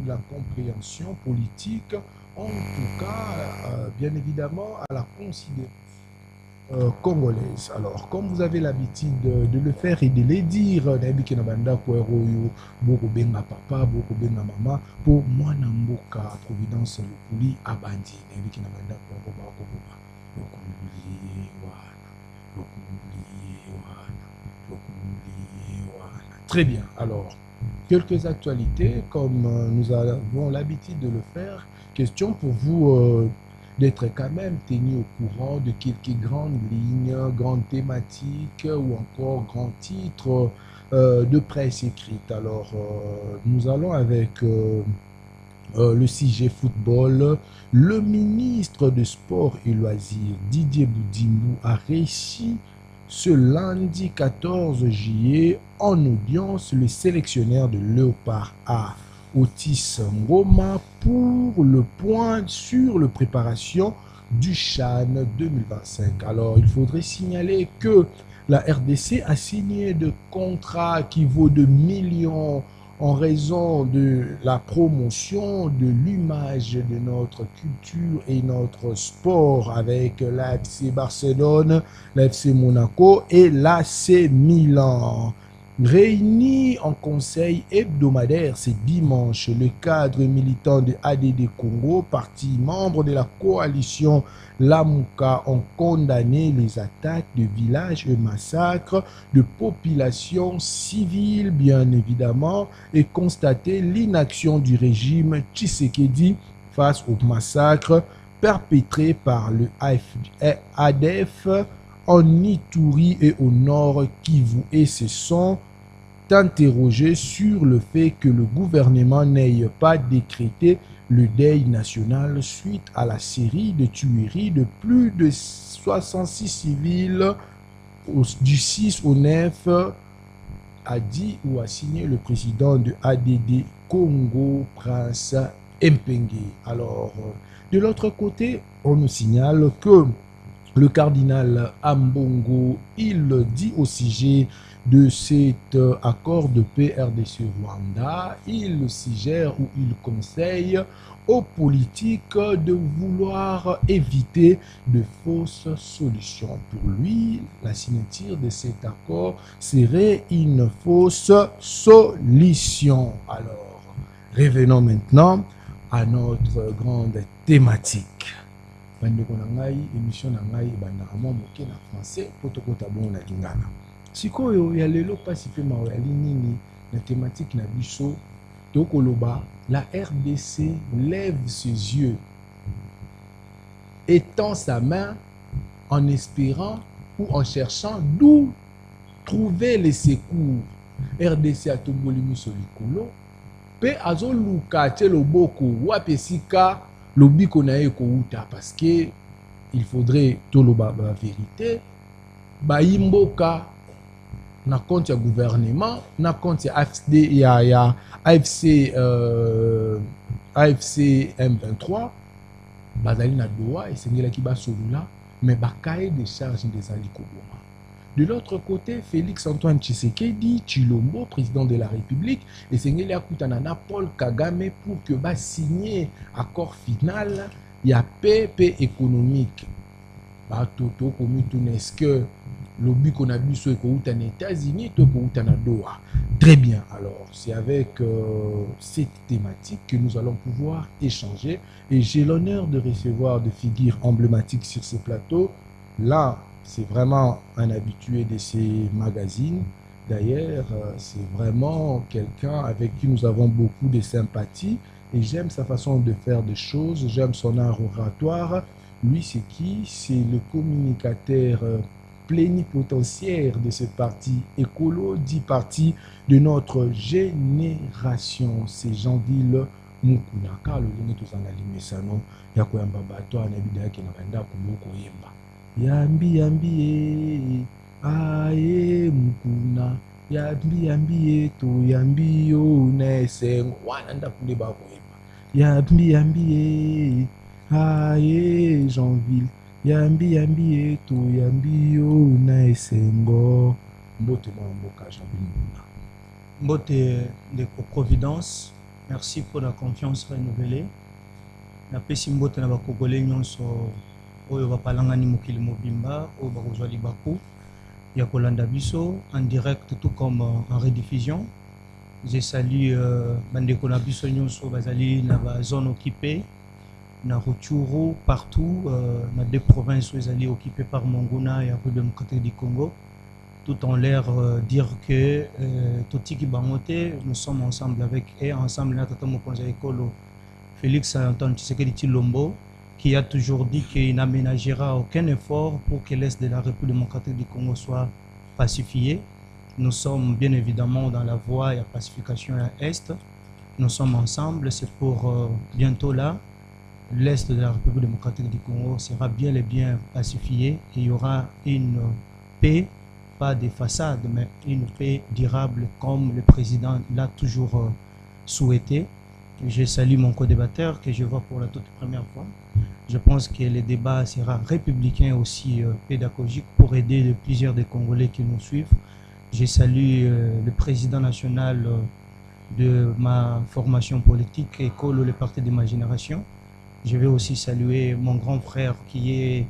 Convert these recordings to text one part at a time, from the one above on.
la compréhension politique, en tout cas, bien évidemment, à la considération congolaise. Alors, comme vous avez l'habitude de le faire et de les dire, nayebi na banda kweroyo, boko benga papa, boko benga mama, pour moi namboka Providence Lukuli abandi, nayebi na banda kwero bako boba. Lukuli wana, Lukuli wana, Lukuli wana. Très bien. Alors, quelques actualités, comme nous avons l'habitude de le faire. Question pour vous d'être quand même tenu au courant de quelques grandes lignes, grandes thématiques ou encore grands titres de presse écrite. Alors, nous allons avec le sujet football. Le ministre de Sport et Loisirs, Didier Boudimou, a réussi ce lundi 14 juillet en audience le sélectionneur de Léopard A, Otis Ngoma, pour le point sur la préparation du CHAN 2025. Alors, il faudrait signaler que la RDC a signé de contrats qui vaut de millions en raison de la promotion de l'image de notre culture et notre sport avec l'AFC Barcelone, l'AFC Monaco et l'AC Milan. Réunis en conseil hebdomadaire ce dimanche, le cadre militant de ADD Congo, parti membre de la coalition Lamuka, ont condamné les attaques de villages et massacres de populations civiles, bien évidemment, et constaté l'inaction du régime Tshisekedi face aux massacres perpétrés par le ADF en Ituri et au nord Kivu, et se sont interrogés sur le fait que le gouvernement n'ait pas décrété le deuil national suite à la série de tueries de plus de 66 civils du 6 au 9, a dit ou a signé le président de ADD Congo, Prince Mpenge. Alors, de l'autre côté, on nous signale que le cardinal Ambongo, il dit au sujet de cet accord de paix RDC-Rwanda, il suggère ou il conseille aux politiques de vouloir éviter de fausses solutions. Pour lui, la signature de cet accord serait une fausse solution. Alors, revenons maintenant à notre grande thématique. Bandeko na ngai émission na ngai bandaka mwa moke na français po tokota bongo na lingala. Sikoyo ya lelo pasi pe mawali nini na thématique na biso tokoloba la RDC lève ses yeux, étend sa main en espérant ou en cherchant d'où trouver les secours. RDC a tomboli miso likolo pe azoluka te loboko wapi esika lobiko na ye kouta, parce que il faudrait toloba la vérité, baimboka na compte ya gouvernement, na compte ya AFD, ya AFC AFC M23, bazali na doa esengelaki basolula, mais bakaye de charge ndezali koboma. De l'autre côté, Félix Antoine Tshisekedi Tshilombo, président de la République, et Sengeli Akutana na Paul Kagame pour que ba signer accord final, il y a paix économique. Batoto komitune, est-ce que lobby qu'on a vu sur les États-Unis, to na Doha. Très bien. Alors, c'est avec cette thématique que nous allons pouvoir échanger, et j'ai l'honneur de recevoir des figures emblématiques sur ce plateau. Là, c'est vraiment un habitué de ces magazines. D'ailleurs, c'est vraiment quelqu'un avec qui nous avons beaucoup de sympathie, et j'aime sa façon de faire des choses, j'aime son art oratoire. Lui, c'est qui? C'est le communicateur plénipotentiaire de ce parti écolo, dit parti de notre génération. C'est Jean-Ville Mukuna. Car le lien tous en alimesano, yakoyamba bato anabida ki na banda kumoko yemba. Yambi yambi aye Mukuna. Yambi yambi to yambi yo nese wana nda kule ba ko yemba. Yambi yambi aye Jean-Ville. Yambi yambi eto yambi yo na esengo. Mbote mwa mboka Jean-Ville Mukuna. Mbote de Providence, Merci pour la confiance renouvelée. Na pesi mbote na bakongolais nyonso oyo bapalangani mokili mobimba oyo bakozwa libaku ya kolanda biso en direct tout comme en rediffusion. Je salue bandeko na biso nyonso bazali na ba zone occupée na Rutshuru partout na deux provinces où ezali occupées par Monguna et République démocratique du Congo. Tout en l'air dire que Totiki Bangote, nous sommes ensemble avec et ensemble notre mokonzi ekolo Félix Antoine Tshisekedi Tshilombo, qui a toujours dit qu'il n'aménagera aucun effort pour que l'Est de la République démocratique du Congo soit pacifié. Nous sommes bien évidemment dans la voie de la pacification à l'Est. Nous sommes ensemble, c'est pour bientôt là. L'Est de la République démocratique du Congo sera bien et bien pacifié et il y aura une paix, pas des façades, mais une paix durable comme le président l'a toujours souhaité. Je salue mon co-débatteur que je vois pour la toute première fois. Je pense que le débat sera républicain aussi pédagogique pour aider plusieurs des Congolais qui nous suivent. Je salue le président national de ma formation politique, Ekolo, le parti de ma génération. Je vais aussi saluer mon grand frère qui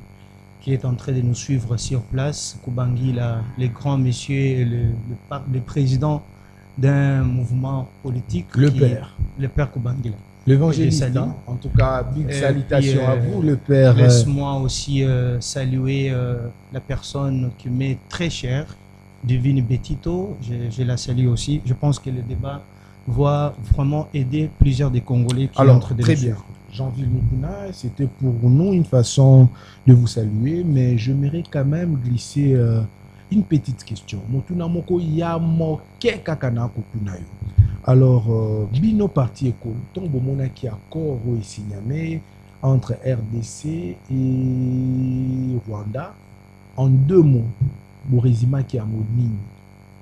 est en train de nous suivre sur place, Kubangi, le grand monsieur, le président d'un mouvement politique. Le père Kubangi. L'évangéliste, hein? En tout cas, big salutations à vous, le père. Laisse-moi aussi saluer la personne qui m'est très chère, Divine Betito. Je la salue aussi. Je pense que le débat va vraiment aider plusieurs des Congolais qui entrent très bien. Jean-Ville Mukuna, c'était pour nous une façon de vous saluer, mais j'aimerais quand même glisser une petite question. Alors, Bino Parti Ekolo, tombe mona qui accord ou signé entre RDC et Rwanda en 2 mots. Borizima qui a modini.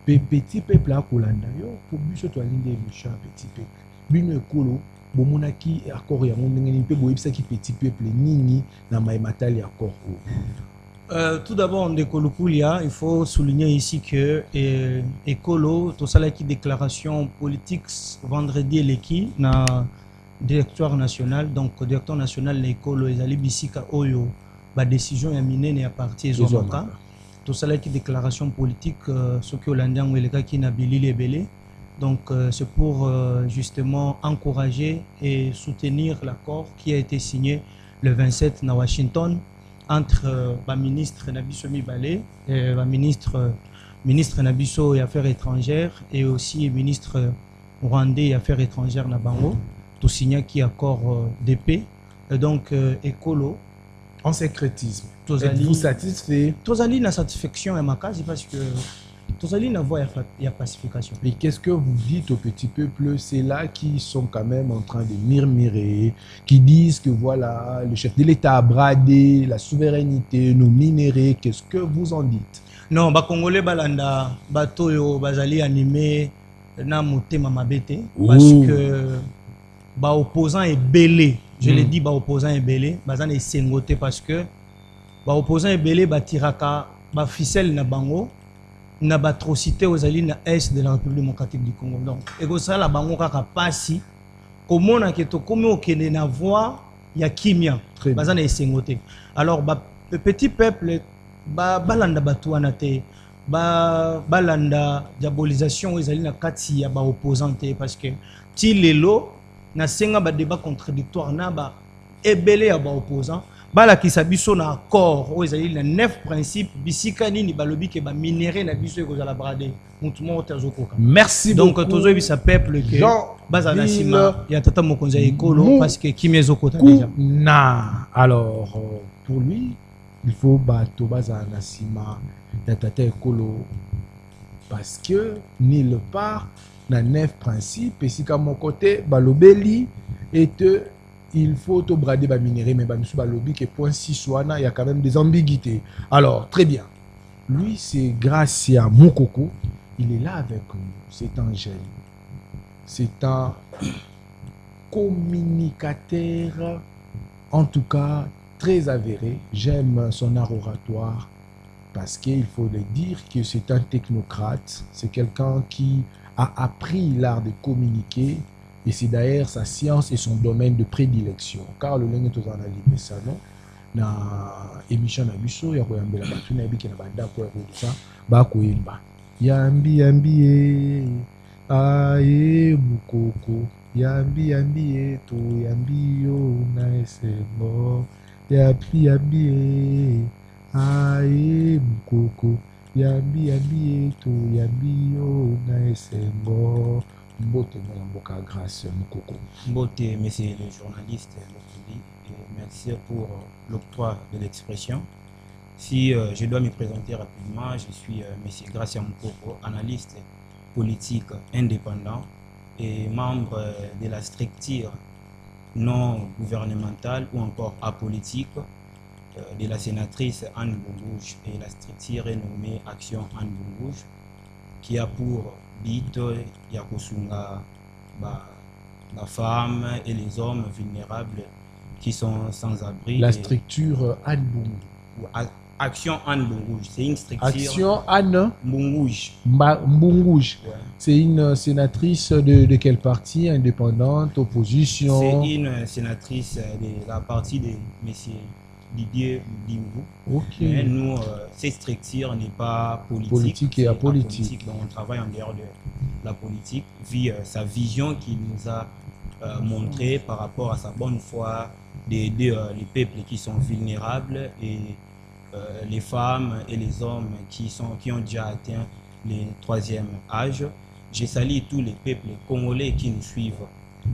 Petit peuple à Kolanda yo, pour biso to alinde méchant petit peuple. Bino Ekolo, bomona qui accord ya mondengeni pe boyebisa ki petit peuple nini na maimatali accord. Tout d'abord, en Ekolo-Poulia, il faut souligner ici que Ekolo, tout ça là qui déclaration politique vendredi et l'équipe, na directoire national, donc directeur national l'Ekolo et Zali Bisika Oyo, ba décision ya minene ya parti Zomaka. Tout ça là qui déclaration politique, ce que Hollandien ou les gars qui n'a les belé. Donc c'est pour justement encourager et soutenir l'accord qui a été signé le 27 à Washington entre le ministre Nabiso Mibale et le ministre Nabiso et Affaires étrangères et aussi le ministre rwandais et Affaires étrangères Nabango, tout signé qui accord de paix. Et donc Ekolo en sécrétisme. Êtes-vous satisfait? Tozali na satisfaction et ma case parce que Tozali na voie y a pacification. Mais qu'est-ce que vous dites au petit peuple? C'est là qui sont quand même en train de murmurer, qui disent que voilà, le chef de l'État a bradé la souveraineté, nos minéraux. Qu'est-ce que vous en dites? Non, ba Congolais balanda batoyo bazali animé na motema mabete parce que ba opposant est belé. Je l'ai dit, ba opposant est belé, bazana est sengoté parce que ba opposant est belé ba tiraka ba ficelle na bango. Na batrocité aux alliés na est de la République démocratique du Congo. Donc, et que ça la bango kaka pasi, comment on a que to comme au kene na voix ya kimia, bazana esengote. Alors le petit peuple balanda batuana te, balanda diabolisation aux alliés na kati ya ba opposante parce que ti lelo na senga ba débat contradictoire na ba ebele ya ba opposant. Bala qui s'abisso na accord où ils ont les 9 principes bisika nini balobi ke ba minéré na biso ko la brader mutumo tezokoka. Merci donc beaucoup. tozo bisa peuple que bazana sima ya tata mokonzi ekolo parce que kimiezo kota déjà na alors pour lui il faut bato bazana sima ya tata ekolo parce que nulle part na 9 principes et si comme mon côté balobeli et il faut tout brader ba minerai mais ba misu ba lobby que point 6 wana il y a quand même des ambiguïtés. Alors très bien. Lui c'est grâce à Mokoko, il est là avec nous. C'est un jeune. C'est un communicateur en tout cas très avéré. J'aime son art oratoire parce qu'il faut le dire que c'est un technocrate, c'est quelqu'un qui a appris l'art de communiquer Et c'est d'ailleurs sa science et son domaine de prédilection. Car le lingue tous en a ça, non? Na émission na biso ya koyambela bato na yebiki na bandako ya kosa bakoyemba yambi yambi aye mukoko yambi yambi to yambi yo na esengo yambi yambi aye mukoko yambi yambi to yambi yo na esengo. Mbote na mboka grâce mukoko. Mbote, monsieur le journaliste, merci pour l'octroi de l'expression. Si je dois me présenter rapidement, je suis monsieur Gracia Mukoko, analyste politique indépendant et membre de la structure non gouvernementale ou encore apolitique de la sénatrice Anne Boungouche et la structure renommée Action Anne Boungouche, qui a pour but Yakosunga, la femme et les hommes vulnérables qui sont sans abri. La structure Anne Boungouche. Action Anne Boungouche, c'est une structure. Action Anne Boungouche. Boungouche. Ouais. C'est une sénatrice de quel parti? Indépendante, opposition? C'est une sénatrice de la partie de M. Didier Dimbu. Ok. Mais nous, cette structure n'est pas politique. Politique et apolitique. Donc on travaille en dehors de la politique, via sa vision qu'il nous a montré par rapport à sa bonne foi d'aider les peuples qui sont vulnérables et les femmes et les hommes qui ont déjà atteint le 3e âge. Je salue tous les peuples congolais qui nous suivent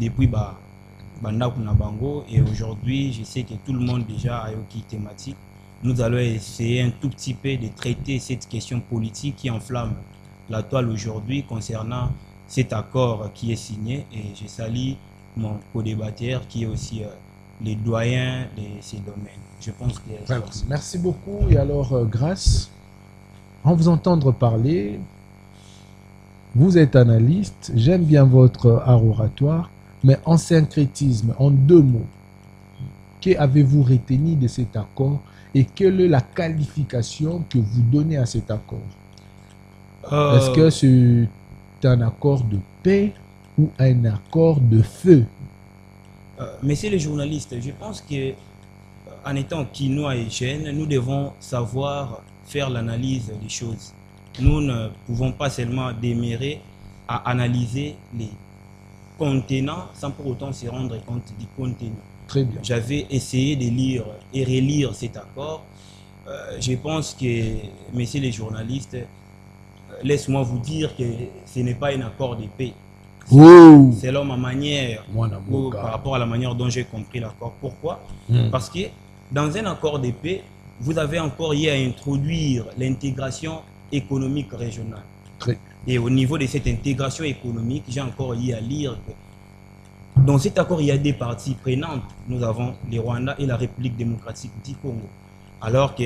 depuis Bandakou Nabango, et aujourd'hui je sais que tout le monde déjà a une thématique. Nous allons essayer un tout petit peu de traiter cette question politique qui enflamme la toile aujourd'hui concernant cet accord qui est signé, et je salue mon co-débatteur qui est aussi les doyens de ces domaines. Je pense que... Alors, merci beaucoup. Et alors, grâce à vous entendre parler, vous êtes analyste, j'aime bien votre art oratoire, mais en syncrétisme, en 2 mots, qu'avez-vous retenu de cet accord et quelle est la qualification que vous donnez à cet accord? Est-ce que c'est un accord de paix ou un accord de feu? Messieurs les journalistes, je pense que en étant quinois et jeunes, nous devons savoir faire l'analyse des choses. Nous ne pouvons pas seulement démérer à analyser les contenants sans pour autant se rendre compte du contenu. Très bien. J'avais essayé de lire et relire cet accord. Je pense que, messieurs les journalistes, laisse-moi vous dire que ce n'est pas un accord de paix. Oh. Selon ma manière, ou par rapport à la manière dont j'ai compris l'accord. Pourquoi? Parce que dans un accord de paix, vous avez encore eu à introduire l'intégration économique régionale. Et au niveau de cette intégration économique, j'ai encore eu à lire que dans cet accord, il y a des parties prenantes. Nous avons le Rwanda et la République démocratique du Congo. Alors que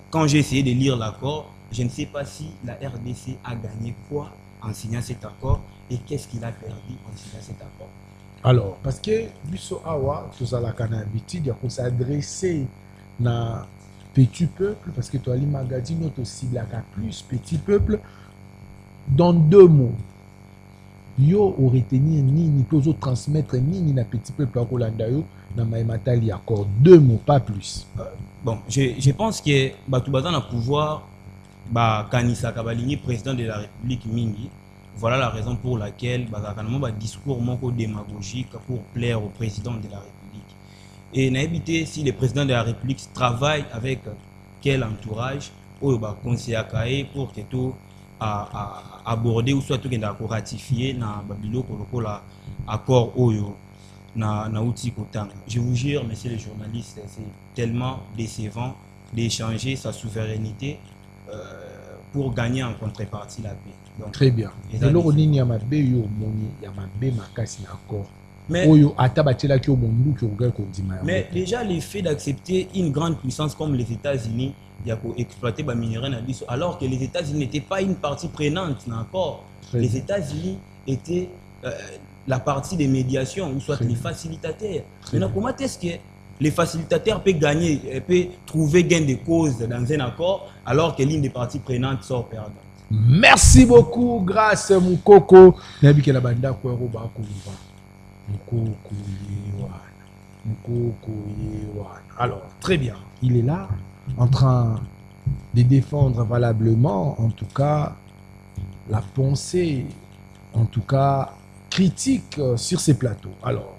quand j'ai essayé de lire l'accord, je ne sais pas si la RDC a gagné quoi en signant cet accord et qu'est-ce qu'il a perdu en signant cet accord. Alors, parce que Biso Awa, tout ça, la canabitide, il faut s'adresser à petit peuple, parce que toi, Ali Magadi, notre cible à plus petit peuple, dans 2 mots. Yo aurait tenu ni pour transmettre ni na petit peuple à Rolandayo, na Maïmatali accord. 2 mots, pas plus. Bon, je pense que Batoubazan a pouvoir, Kanisa Kabalini, président de la République Mingi. Voilà la raison pour laquelle un discours démagogique pour plaire au président de la République. Et n'habitez si le président de la République travaille avec quel entourage ou conseiller pour que tout aborder ou soit tout ratifier na babilo pour l'accord oyo na outil kotanga. Je vous jure, messieurs les journalistes, c'est tellement décevant d'échanger sa souveraineté pour gagner en contrepartie la paix. Donc, très bien. Mais déjà, le fait d'accepter une grande puissance comme les États-Unis, il y a exploiter les minéraux alors que les États-Unis n'étaient pas une partie prenante encore. Les États-Unis étaient la partie des médiations ou soit les facilitateurs. Maintenant, comment est-ce que les facilitateurs peuvent gagner, peuvent trouver gain de cause dans un accord alors que l'une des parties prenantes sort perdante? Merci beaucoup, grâce Mukoko. Nabi la banda kwa roba kuva. Mukoko yewana. Mukoko yewana. Alors, très bien. Il est là, en train de défendre valablement, en tout cas, la pensée, en tout cas, critique sur ces plateaux. Alors,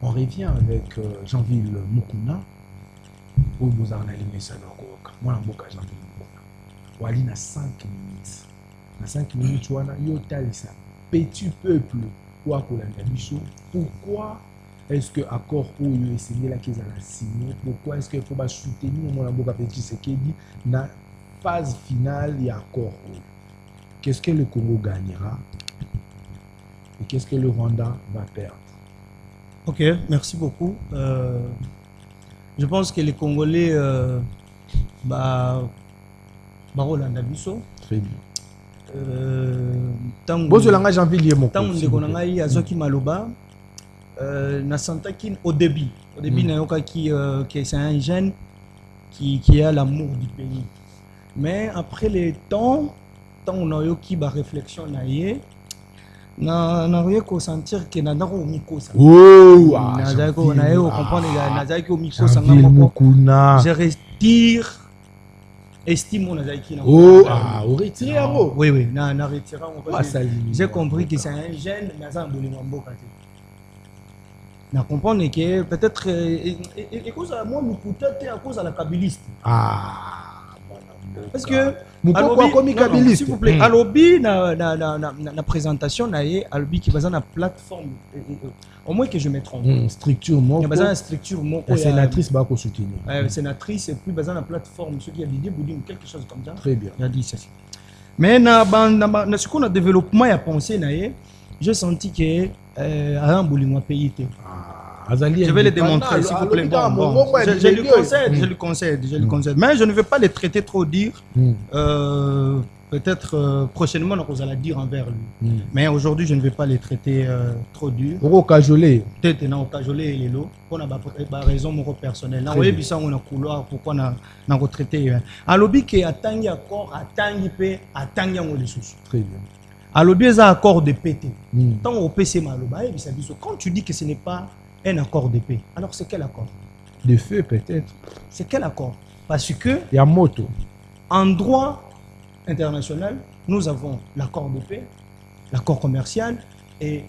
on revient avec Jean-Ville Mukuna. Où nous en allons Sanokoka. Moi, en boka Jean-Ville Mukuna. Wali na 5 minutes. Na 5 minutes, wana yo talisa. Petit peuple, quoi kolanda biso. Pourquoi est-ce que accord où yo essayé la qu'ils ont signé? Pourquoi est-ce qu'il faut pas soutenir mon boka Petit Sekedi na phase finale et accord? Qu'est-ce que le Congo gagnera et qu'est-ce que le Rwanda va perdre? Ok, merci beaucoup. Je pense que les Congolais, Rolanda Bisso. Très bien. Tant Maloba. Au début, c'est un jeune qui a l'amour du pays. Mais après les temps, on a eu qui réflexion na rien qu'on sentir que nana ko miko sa na ko na yo comprendre na ko miko sa ngamo je retire estime na zaki na au retirer amo oui na retirer j'ai compris que c'est un jeune mais ça bolingo mboka te na comprendre que peut-être et cause à moi nous peut-être à cause à la kabiliste parce que s'il vous plaît, Alobi na présentation Alobi qui basé na plateforme au moins que je me trompe. Structure moko. Il basé na structure moko. La sénatrice va ko soutenir. Sénatrice et puis basé na plateforme ce qui a Didier Boudin quelque chose comme ça. Très bien. Il a dit ça. Mais na ce qu'on a développement a pensé j'ai senti que un boulingwa pays était. Je vais les démontrer, s'il vous plaît. Je lui concède. Mais je ne vais pas les traiter trop dire. Peut-être prochainement, on va la dire envers lui. Mais aujourd'hui, je ne vais pas les traiter trop dur. Peut-être non, cajolé et les lots. On a raison mon personnel. On a couloir pourquoi on a retraité. À l'objet qui atteint accord, atteint les sous. Très bien. À l'objet des accords de paix. Tant au PC Maloba, quand tu dis que ce n'est pas un accord de paix. Alors c'est quel accord? De feu peut-être. C'est quel accord? Parce que il y a moto. En droit international, nous avons l'accord de paix, l'accord commercial et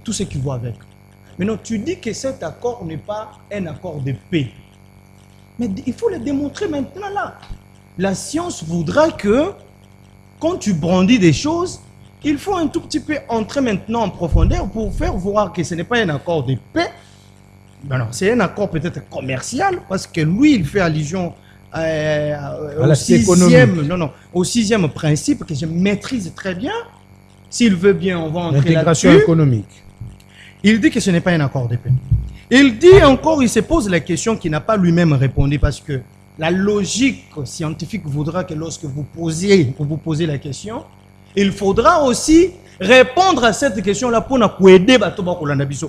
tout ce qui va avec. Maintenant, tu dis que cet accord n'est pas un accord de paix. Mais il faut le démontrer maintenant là. La science voudra que quand tu brandis des choses, il faut un tout petit peu entrer maintenant en profondeur pour faire voir que ce n'est pas un accord de paix. Non, c'est un accord peut-être commercial parce que lui, il fait allusion au sixième principe que je maîtrise très bien. S'il veut bien, on va entrer là-dessus. L'intégration économique. Il dit que ce n'est pas un accord de paix. Il dit encore, il se pose la question qu'il n'a pas lui-même répondu parce que la logique scientifique voudra que lorsque vous posez la question, il faudra aussi répondre à cette question-là pour nous aider.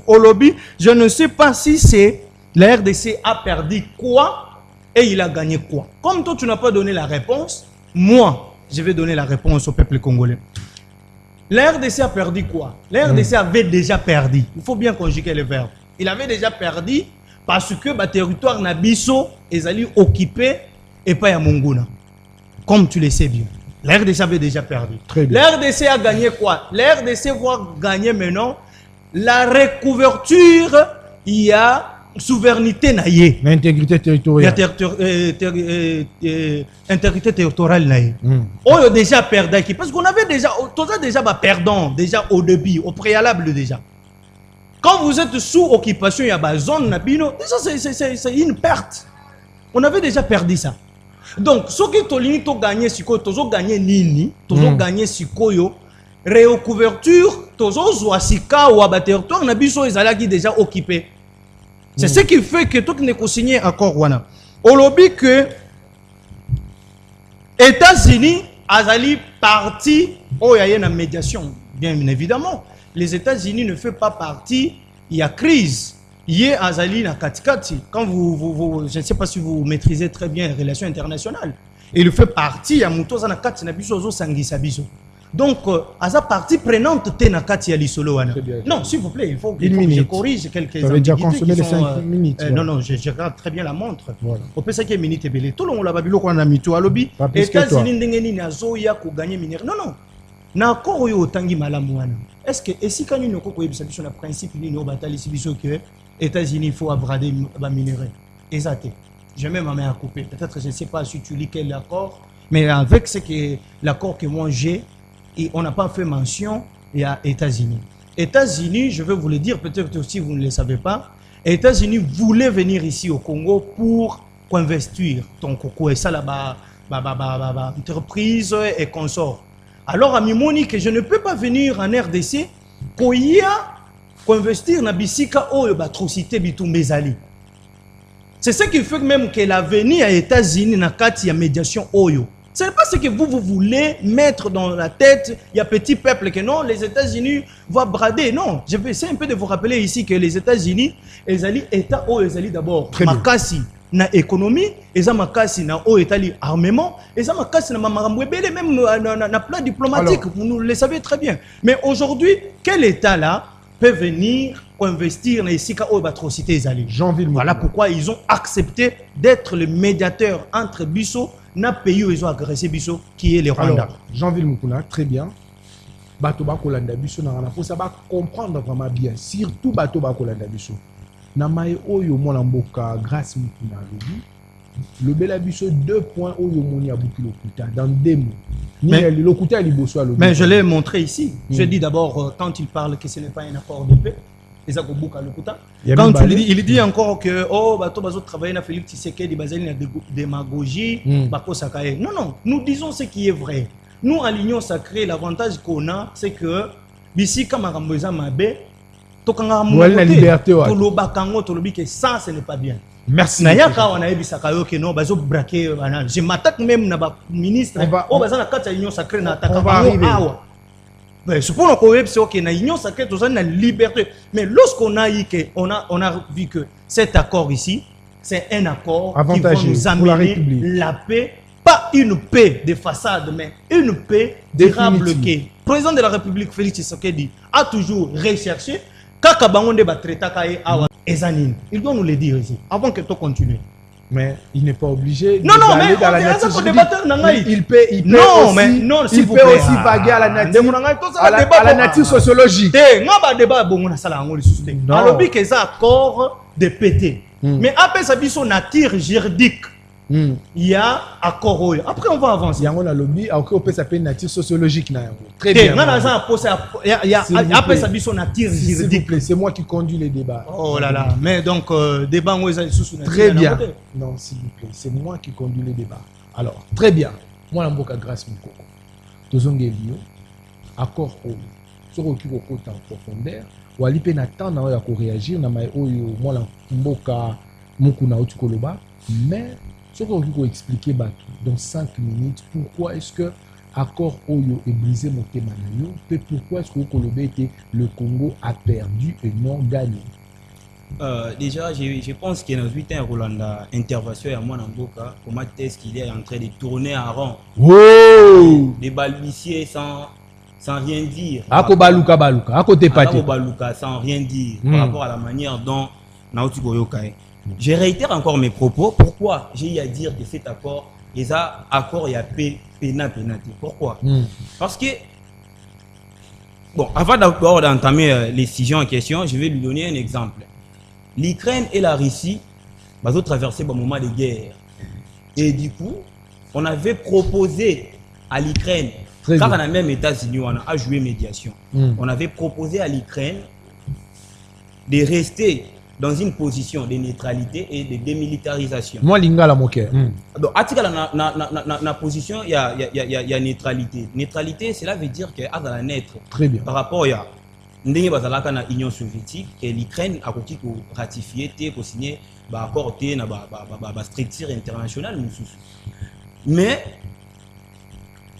Au lobby, je ne sais pas si c'est la RDC a perdu quoi et il a gagné quoi. Comme toi, tu n'as pas donné la réponse, moi, je vais donner la réponse au peuple congolais. La RDC a perdu quoi? La RDC avait déjà perdu. Il faut bien conjuguer les verbes. Il avait déjà perdu parce que le territoire Nabiso est allé occupé et pas à Mongona. Comme tu le sais bien. La RDC avait déjà perdu. La RDC a gagné quoi? La RDC va gagner maintenant la recouverture, il y a souveraineté naïe. L'intégrité territoriale. Intégrité territoriale naïe. On a déjà perdu. Parce qu'on avait déjà, perdant déjà au début, au préalable déjà. Quand vous êtes sous occupation, il y a une zone Nabino, déjà c'est une perte. On avait déjà perdu ça. Donc, ce que tu as gagné, c'est que tu as gagné Nini, tu as gagné Sikoyo, réouverture, tu as Sika ou à territoire, Nabiso est déjà occupé. C'est ce qui fait que tout n'est pas signé accord. Au lobby que États-Unis Azali parti, oh, il y a une médiation, bien évidemment. Les États-Unis ne font pas partie, il y a crise. Hier, Azali na katikati, quand je ne sais pas si vous maîtrisez très bien les relations internationales, Et il fait partie, il y a Moutoza na kati na biso, ozo sangisa biso. Donc, à sa partie prenante, te na kati ya lisolo wana. Non, s'il vous plaît, il faut que je corrige quelques ambiguïtés qui sont... 5 minutes. Non, non, je regarde très bien la montre. Au peut que minute belé. Tout le monde l'a babilo qu'on a mis tout à lobby. États-Unis ndengeni na zoya ko gagner minéraux. Non, non. Na ko yo tangi malamu wana. Est-ce que si quand nous ko yebisa biso na principe ni no batali si biso que États-Unis il faut abrader ba minéraux. Exact. Je mets ma main à couper. Peut-être je ne sais pas si tu lis quel accord, mais avec ce que l'accord que moi j'ai, on n'a pas fait mention, il y a États-Unis. États-Unis, je vais vous le dire, peut-être aussi vous ne le savez pas, États-Unis voulaient venir ici au Congo pour investir ton coco et ça là-bas, entreprise et consorts. Alors à Mimoni que je ne peux pas venir en RDC pour y investir na bisika o batrocité bitu mezali. C'est ce qui fait même que l'avenir aux États-Unis na kati ya médiation oyo. Ce n'est pas ce que vous voulez mettre dans la tête, il y a petit peuple que non, les États-Unis vont brader. Non, je vais essayer un peu de vous rappeler ici que les États-Unis, ils allaient État ou ils allaient d'abord makasi na économie, ils ont makasi na o État armement, ils ont makasi na mamambwebele même na plan diplomatique, vous nous le savez très bien. Mais aujourd'hui, quel État là peut venir investir dans les Sika ou atrocités Zali. Voilà pourquoi ils ont accepté d'être le médiateur entre Bisso et le pays où ils ont agressé Bisso, qui est le Rwanda. Jean-Ville Mukuna, très bien. Bato Bakolanda Bisso, pour ça va comprendre vraiment bien, surtout Bato Bakolanda Bisso. Namae Oyo Molamboka, grâce Mukuna, le Belabiso 2 points où Yomoni a bouclé l'Okuta dans 2 mots. Mais je l'ai montré ici. Je dis d'abord, quand il parle que ce n'est pas un accord de paix, quand il dit encore que oh bato bazo travailler na Félix Tshisekedi bazali na démagogie non non, nous disons ce qui est vrai. Nous à l'Union sacrée, l'avantage qu'on a c'est que bisi kama kamboza mabe tokanga mo la liberté to lo bakango to lobi que ça ce n'est pas bien. Merci. Nayaka on a ebisaka yo que non bazo braquer banal. Je m'attaque même na ba ministre oh bazana kata l'Union sacrée na attaque awa. C'est pour nous que na union sacrée, nous avons la liberté. Mais lorsqu'on a vu que cet accord ici, c'est un accord qui va nous amener la paix, pas une paix de façade, mais une paix durable. Le président de la République, Félix Tshisekedi, a toujours recherché. Il doit nous le dire ici, avant que tout continue. Mais il n'est pas obligé non, non, mais dans la nature. Il peut aussi vaguer à la nature sociologique. Alors, il y a un accord de pété. Mais après, ça son nature juridique. Il y a accord. Après, on va avancer. Il y a un lobby, après, on peut s'appeler nature sociologique. Très bien. Après, ça son nature juridique. C'est moi qui conduis les débats. Oh là là. Mais donc, débat, très bien. Non, s'il vous plaît, c'est moi qui conduis les débats. Alors, très bien. Moi, je suis grâce à Mukoko. Tozongelio, accord au. Sur le côté en profondeur, ou à l'IPNATAN, on a réagir, on a moi, Mboka, Mukuna, Otukoloba, mais. Ce qu'on peut expliquer dans 5 minutes, pourquoi est-ce que l'accord Oyo est brisé mon thème, et pourquoi est-ce que le Congo a perdu et non gagné? Déjà, je pense qu'il y a un Rolanda intervention à moi dans Boka, comment est-ce qu'il est en train de tourner en rond, de balbutier sans rien dire. Ako baluka, ako tepate. Baluka sans rien dire par rapport à la manière dont Naotu Goyokai. Je réitère encore mes propos. Pourquoi j'ai eu à dire que cet accord, les accords, il y a pénalité. Pourquoi? Parce que, bon, avant d'abord d'entamer les sujets en question, je vais lui donner un exemple. L'Ukraine et la Russie ont traversé un moment de guerre. Et du coup, on avait proposé à l'Ukraine, car on a même États-Unis, on a joué médiation. On avait proposé à l'Ukraine de rester dans une position de neutralité et de démilitarisation. Moi, l'ingala moké. Donc, na position, il y a neutralité. Neutralité, cela veut dire que à la naître. Très bien. Par rapport à l'Union soviétique, que l'Ukraine a ratifié, signé, accord, na structure internationale. Mais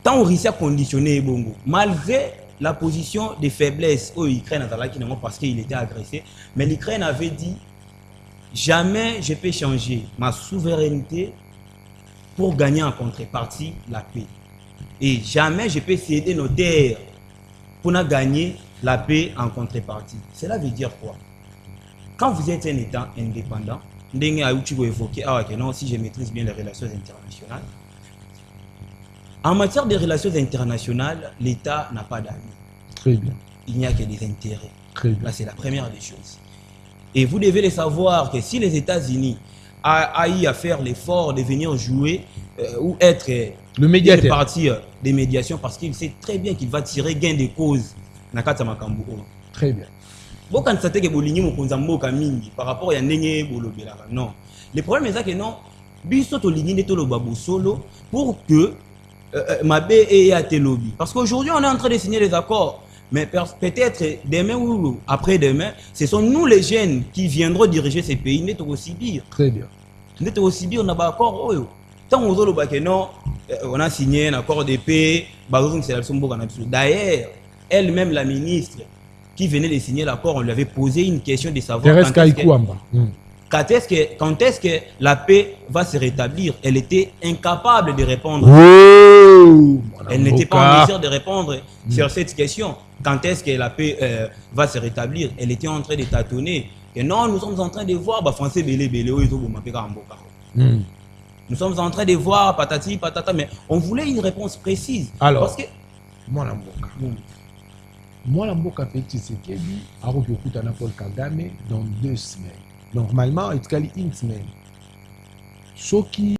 tant Russie a conditionné Bongo, malgré la position de faiblesse où l'Ukraine a été parce qu'il était agressé, mais l'Ukraine avait dit jamais je peux changer ma souveraineté pour gagner en contrepartie la paix. Et jamais je peux céder nos terres pour gagner la paix en contrepartie. Cela veut dire quoi? Quand vous êtes un État indépendant, si je maîtrise bien les relations internationales, en matière de relations internationales, l'État n'a pas d'amis. Très bien. Il n'y a que des intérêts. Très bien. Là, c'est la première des choses. Et vous devez le savoir que si les États-Unis aillent à faire l'effort de venir jouer ou être le médiateur, partie des médiations, parce qu'il sait très bien qu'il va tirer gain de cause. Très bien. Par rapport à non. Le problème est que non, pour que Mabé ait à lobby. Parce qu'aujourd'hui, on est en train de signer des accords. Mais peut-être demain ou après-demain, ce sont nous les jeunes qui viendront diriger ces pays. N'est aussi dire. Très bien. N'est aussi dire, on a pas accord. Tant on a signé un accord de paix. D'ailleurs, elle-même, la ministre qui venait de signer l'accord, on lui avait posé une question de savoir quand est-ce que la paix va se rétablir. Elle était incapable de répondre. Elle n'était pas en mesure de répondre sur cette question. Quand est-ce que la paix va se rétablir? Elle était en train de tâtonner. Et non, nous sommes en train de voir français nous sommes en train de voir patati patata, mais on voulait une réponse précise. Alors, parce que moi, Mboka Petit Sekedi, Arokokutana Paul Kagame dans 2 semaines. Normalement, il y a une semaine. Ce qui